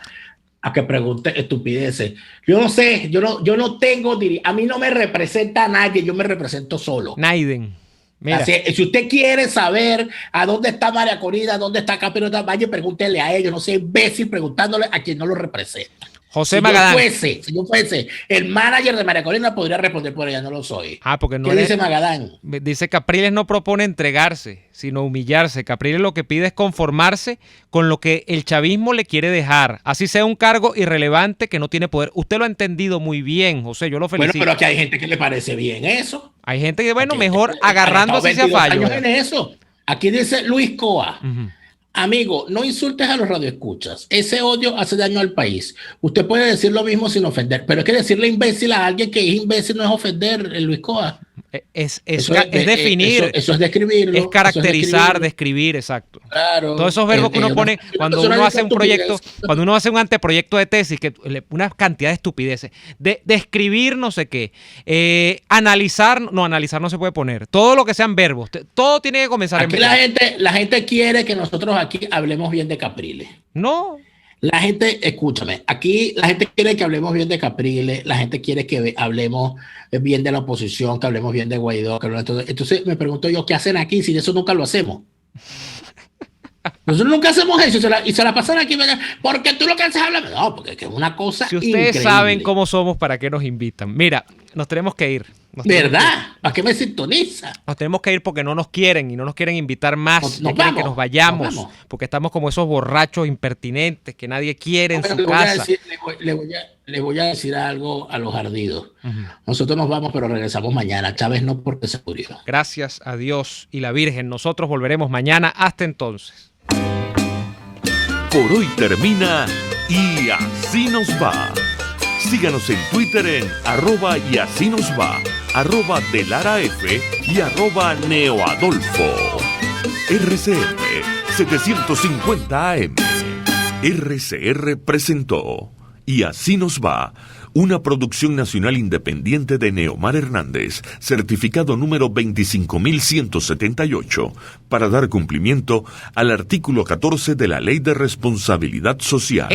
a que pregunte estupideces. Yo no sé, yo no tengo, a mí no me representa a nadie, yo me represento solo. Naiden. Mira. Así, si usted quiere saber a dónde está María Corina, dónde está Capiro, vaya y pregúntele a ellos, no sea imbécil preguntándole a quien no lo representa. José Magadán. Si yo fuese el manager de María Corina, podría responder por ella, no lo soy. Porque no ¿Qué dice Magadán? Dice Capriles no propone entregarse, sino humillarse. Capriles lo que pide es conformarse con lo que el chavismo le quiere dejar, así sea un cargo irrelevante que no tiene poder. Usted lo ha entendido muy bien, José, yo lo felicito. Bueno, pero aquí hay gente que le parece bien eso. Hay gente que, mejor agarrándose ese fallo. En eso. Aquí dice Luis Coa. Amigo, no insultes a los radioescuchas. Ese odio hace daño al país. Usted puede decir lo mismo sin ofender, pero es que decirle imbécil a alguien que es imbécil no es ofender, Luis Coa. Es Eso definir, eso es describirlo. es caracterizar, eso es describir, exacto. Claro. Todos esos verbos que uno pone cuando uno hace un proyecto, estupidez. cuando uno hace un anteproyecto de tesis, que una cantidad de estupideces, de describir no sé qué, analizar no se puede poner. Todo lo que sean verbos, todo tiene que comenzar Aquí la gente quiere que nosotros aquí hablemos bien de Capriles. No. La gente, escúchame, aquí la gente quiere que hablemos bien de Capriles, la gente quiere que hablemos bien de la oposición, que hablemos bien de Guaidó. Entonces me pregunto yo, ¿qué hacen aquí si eso nunca lo hacemos? Nosotros nunca hacemos eso y se la pasan aquí, porque tú lo que haces hablar. No, porque es una cosa Si ustedes increíble. saben cómo somos, ¿para qué nos invitan? Mira, nos tenemos que ir. ¿Verdad? ¿Para qué me sintoniza? Nos tenemos que ir porque no nos quieren y no nos quieren invitar más. Nos quieren vamos, que nos vayamos nos vamos. porque estamos como esos borrachos impertinentes que nadie quiere en Bueno, su casa. le voy a decir algo a los ardidos. Nosotros nos vamos, pero regresamos mañana. Chávez no, porque se murió. Gracias a Dios y la Virgen. Nosotros volveremos mañana. Hasta entonces. Por hoy termina Y Así Nos Va. Síganos en Twitter en @y así nos va, @delaraf y @neoadolfo. RCR 750 AM. RCR presentó Y Así Nos Va, una producción nacional independiente de Neomar Hernández, certificado número 25178, para dar cumplimiento al artículo 14 de la Ley de Responsabilidad Social.